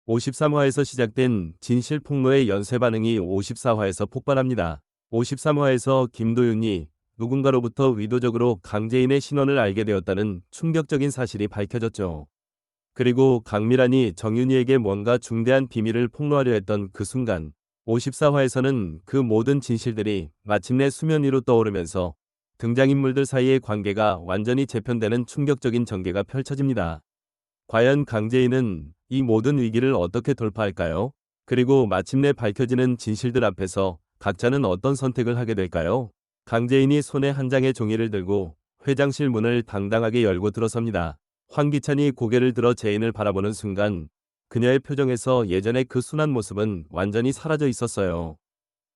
53화에서 시작된 진실 폭로의 연쇄 반응이 54화에서 폭발합니다. 53화에서 김도윤이 누군가로부터 의도적으로 강재인의 신원을 알게 되었다는 충격적인 사실이 밝혀졌죠. 그리고 강미란이 정윤이에게 뭔가 중대한 비밀을 폭로하려 했던 그 순간 54화에서는 그 모든 진실들이 마침내 수면 위로 떠오르면서 등장인물들 사이의 관계가 완전히 재편되는 충격적인 전개가 펼쳐집니다. 과연 강재인은 이 모든 위기를 어떻게 돌파할까요? 그리고 마침내 밝혀지는 진실들 앞에서 각자는 어떤 선택을 하게 될까요? 강재인이 손에 한 장의 종이를 들고 회장실 문을 당당하게 열고 들어섭니다. 황기찬이 고개를 들어 재인을 바라보는 순간 그녀의 표정에서 예전의 그 순한 모습은 완전히 사라져 있었어요.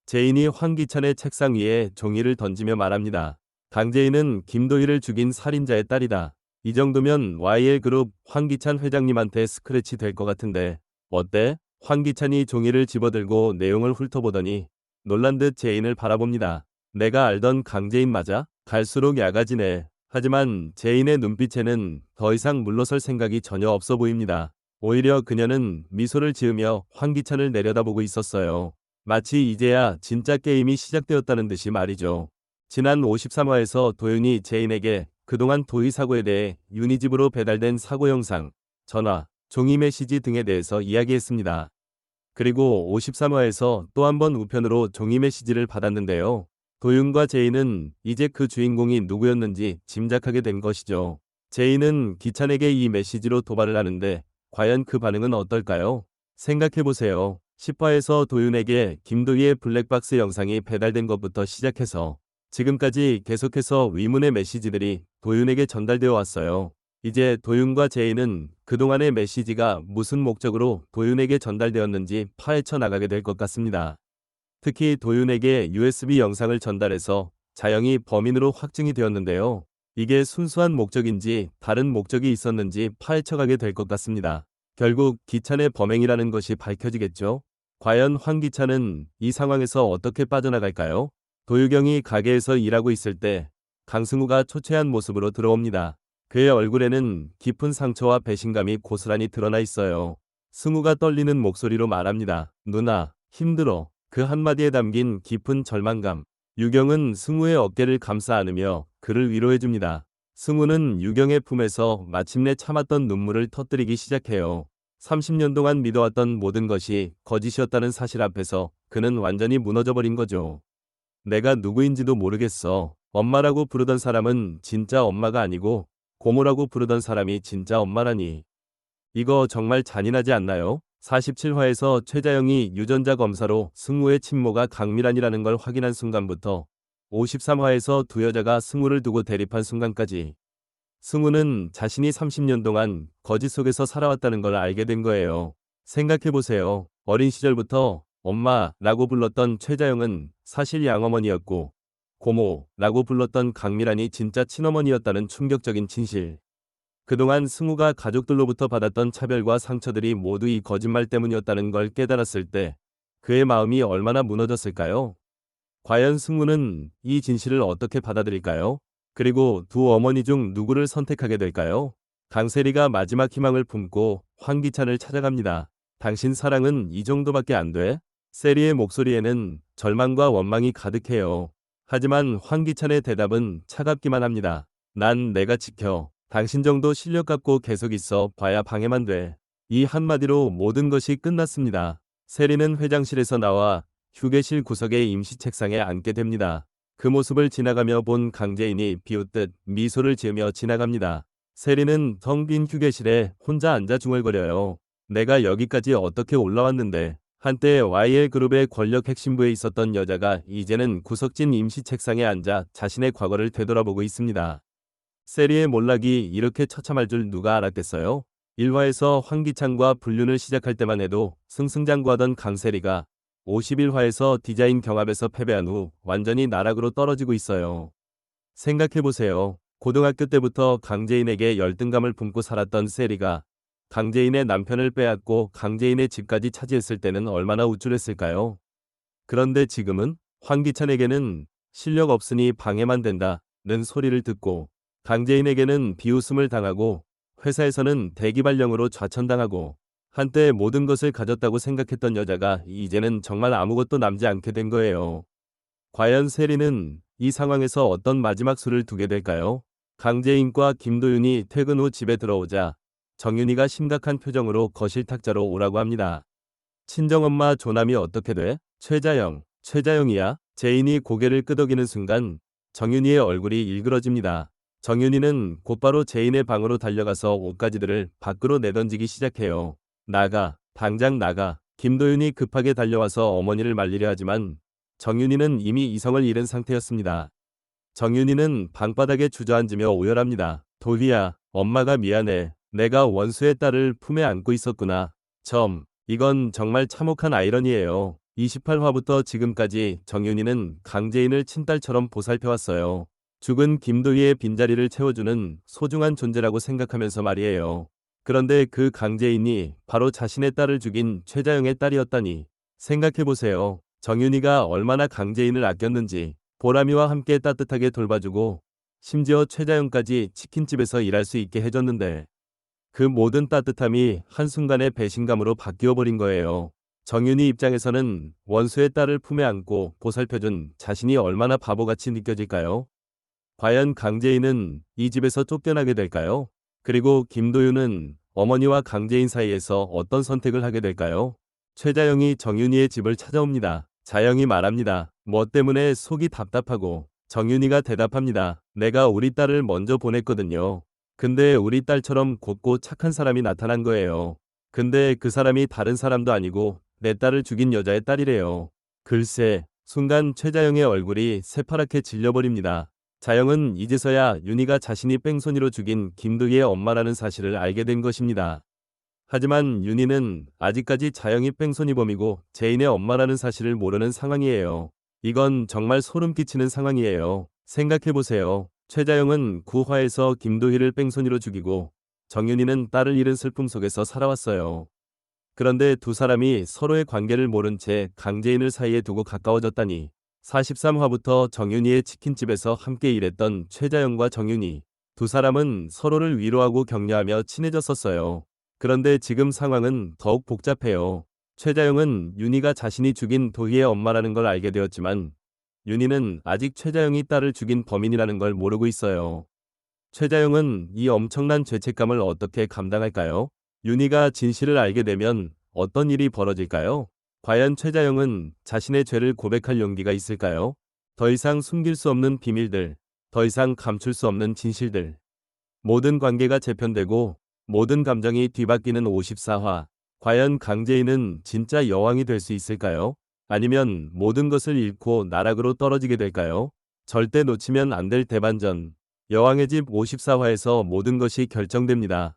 재인이 황기찬의 책상 위에 종이를 던지며 말합니다. 강재인은 김도희를 죽인 살인자의 딸이다. 이 정도면 YL그룹 황기찬 회장님한테 스크래치 될 것 같은데 어때? 황기찬이 종이를 집어들고 내용을 훑어보더니 놀란 듯 재인을 바라봅니다. 내가 알던 강재인 맞아? 갈수록 야가지네. 하지만 재인의 눈빛에는 더 이상 물러설 생각이 전혀 없어 보입니다. 오히려 그녀는 미소를 지으며 황기찬을 내려다보고 있었어요. 마치 이제야 진짜 게임이 시작되었다는 듯이 말이죠. 지난 53화에서 도윤이 재인에게 그동안 도희 사고에 대해 윤희 집으로 배달된 사고 영상, 전화, 종이 메시지 등에 대해서 이야기했습니다. 그리고 53화에서 또 한 번 우편으로 종이 메시지를 받았는데요. 도윤과 재인은 이제 그 주인공이 누구였는지 짐작하게 된 것이죠. 재인은 기찬에게 이 메시지로 도발을 하는데 과연 그 반응은 어떨까요? 생각해보세요. 10화에서 도윤에게 김도희의 블랙박스 영상이 배달된 것부터 시작해서 지금까지 계속해서 위문의 메시지들이 도윤에게 전달되어 왔어요. 이제 도윤과 재인은 그동안의 메시지가 무슨 목적으로 도윤에게 전달되었는지 파헤쳐 나가게 될 것 같습니다. 특히 도윤에게 USB 영상을 전달해서 자영이 범인으로 확증이 되었는데요. 이게 순수한 목적인지 다른 목적이 있었는지 파헤쳐가게 될 것 같습니다. 결국 기찬의 범행이라는 것이 밝혀지겠죠. 과연 황기찬은 이 상황에서 어떻게 빠져나갈까요? 도유경이 가게에서 일하고 있을 때 강승우가 초췌한 모습으로 들어옵니다. 그의 얼굴에는 깊은 상처와 배신감이 고스란히 드러나 있어요. 승우가 떨리는 목소리로 말합니다. 누나, 힘들어. 그 한마디에 담긴 깊은 절망감. 유경은 승우의 어깨를 감싸 안으며 그를 위로해줍니다. 승우는 유경의 품에서 마침내 참았던 눈물을 터뜨리기 시작해요. 30년 동안 믿어왔던 모든 것이 거짓이었다는 사실 앞에서 그는 완전히 무너져버린 거죠. 내가 누구인지도 모르겠어. 엄마라고 부르던 사람은 진짜 엄마가 아니고 고모라고 부르던 사람이 진짜 엄마라니. 이거 정말 잔인하지 않나요? 47화에서 최자영이 유전자 검사로 승우의 친모가 강미란이라는 걸 확인한 순간부터 53화에서 두 여자가 승우를 두고 대립한 순간까지 승우는 자신이 30년 동안 거짓 속에서 살아왔다는 걸 알게 된 거예요. 생각해보세요. 어린 시절부터 엄마라고 불렀던 최자영은 사실 양어머니였고 고모라고 불렀던 강미란이 진짜 친어머니였다는 충격적인 진실. 그동안 승우가 가족들로부터 받았던 차별과 상처들이 모두 이 거짓말 때문이었다는 걸 깨달았을 때 그의 마음이 얼마나 무너졌을까요? 과연 승우는 이 진실을 어떻게 받아들일까요? 그리고 두 어머니 중 누구를 선택하게 될까요? 강세리가 마지막 희망을 품고 황기찬을 찾아갑니다. 당신 사랑은 이 정도밖에 안 돼? 세리의 목소리에는 절망과 원망이 가득해요. 하지만 황기찬의 대답은 차갑기만 합니다. 난 내가 지켜. 당신 정도 실력 갖고 계속 있어 봐야 방해만 돼. 이 한마디로 모든 것이 끝났습니다. 세리는 회장실에서 나와 휴게실 구석의 임시 책상에 앉게 됩니다. 그 모습을 지나가며 본 강재인이 비웃듯 미소를 지으며 지나갑니다. 세리는 텅 빈 휴게실에 혼자 앉아 중얼거려요. 내가 여기까지 어떻게 올라왔는데. 한때 YL그룹의 권력 핵심부에 있었던 여자가 이제는 구석진 임시 책상에 앉아 자신의 과거를 되돌아보고 있습니다. 세리의 몰락이 이렇게 처참할 줄 누가 알았겠어요? 1화에서 황기찬과 불륜을 시작할 때만 해도 승승장구하던 강세리가 51화에서 디자인 경합에서 패배한 후 완전히 나락으로 떨어지고 있어요. 생각해보세요. 고등학교 때부터 강재인에게 열등감을 품고 살았던 세리가 강재인의 남편을 빼앗고 강재인의 집까지 차지했을 때는 얼마나 우쭐했을까요? 그런데 지금은 황기찬에게는 실력 없으니 방해만 된다는 소리를 듣고 강재인에게는 비웃음을 당하고 회사에서는 대기발령으로 좌천당하고 한때 모든 것을 가졌다고 생각했던 여자가 이제는 정말 아무것도 남지 않게 된 거예요. 과연 세리는 이 상황에서 어떤 마지막 수를 두게 될까요? 강재인과 김도윤이 퇴근 후 집에 들어오자 정윤이가 심각한 표정으로 거실 탁자로 오라고 합니다. 친정엄마 조남이 어떻게 돼? 최자영이야? 재인이 고개를 끄덕이는 순간 정윤이의 얼굴이 일그러집니다. 정윤이는 곧바로 재인의 방으로 달려가서 옷가지들을 밖으로 내던지기 시작해요. 나가, 당장 나가. 김도윤이 급하게 달려와서 어머니를 말리려 하지만 정윤이는 이미 이성을 잃은 상태였습니다. 정윤이는 방바닥에 주저앉으며 오열합니다. 도희야, 엄마가 미안해. 내가 원수의 딸을 품에 안고 있었구나. 이건 정말 참혹한 아이러니예요. 28화부터 지금까지 정윤이는 강재인을 친딸처럼 보살펴왔어요. 죽은 김도희의 빈자리를 채워주는 소중한 존재라고 생각하면서 말이에요. 그런데 그 강재인이 바로 자신의 딸을 죽인 최자영의 딸이었다니. 생각해보세요. 정윤이가 얼마나 강재인을 아꼈는지. 보람이와 함께 따뜻하게 돌봐주고 심지어 최자영까지 치킨집에서 일할 수 있게 해줬는데 그 모든 따뜻함이 한순간에 배신감으로 바뀌어버린 거예요. 정윤이 입장에서는 원수의 딸을 품에 안고 보살펴준 자신이 얼마나 바보같이 느껴질까요? 과연 강재인은 이 집에서 쫓겨나게 될까요? 그리고 김도윤은 어머니와 강재인 사이에서 어떤 선택을 하게 될까요? 최자영이 정윤이의 집을 찾아옵니다. 자영이 말합니다. 뭐 때문에 속이 답답하고. 정윤이가 대답합니다. 내가 우리 딸을 먼저 보냈거든요. 근데 우리 딸처럼 곱고 착한 사람이 나타난 거예요. 근데 그 사람이 다른 사람도 아니고 내 딸을 죽인 여자의 딸이래요. 글쎄, 순간 최자영의 얼굴이 새파랗게 질려버립니다. 자영은 이제서야 윤희가 자신이 뺑소니로 죽인 김도희의 엄마라는 사실을 알게 된 것입니다. 하지만 윤희는 아직까지 자영이 뺑소니범이고 재인의 엄마라는 사실을 모르는 상황이에요. 이건 정말 소름 끼치는 상황이에요. 생각해보세요. 최자영은 9화에서 김도희를 뺑소니로 죽이고 정윤희는 딸을 잃은 슬픔 속에서 살아왔어요. 그런데 두 사람이 서로의 관계를 모른 채 강재인을 사이에 두고 가까워졌다니. 43화부터 정윤희의 치킨집에서 함께 일했던 최자영과 정윤희. 두 사람은 서로를 위로하고 격려하며 친해졌었어요. 그런데 지금 상황은 더욱 복잡해요. 최자영은 윤희가 자신이 죽인 도희의 엄마라는 걸 알게 되었지만 윤희는 아직 최자영이 딸을 죽인 범인이라는 걸 모르고 있어요. 최자영은 이 엄청난 죄책감을 어떻게 감당할까요? 윤희가 진실을 알게 되면 어떤 일이 벌어질까요? 과연 최자영은 자신의 죄를 고백할 용기가 있을까요? 더 이상 숨길 수 없는 비밀들, 더 이상 감출 수 없는 진실들. 모든 관계가 재편되고 모든 감정이 뒤바뀌는 54화. 과연 강재인은 진짜 여왕이 될 수 있을까요? 아니면 모든 것을 잃고 나락으로 떨어지게 될까요? 절대 놓치면 안 될 대반전. 여왕의 집 54화에서 모든 것이 결정됩니다.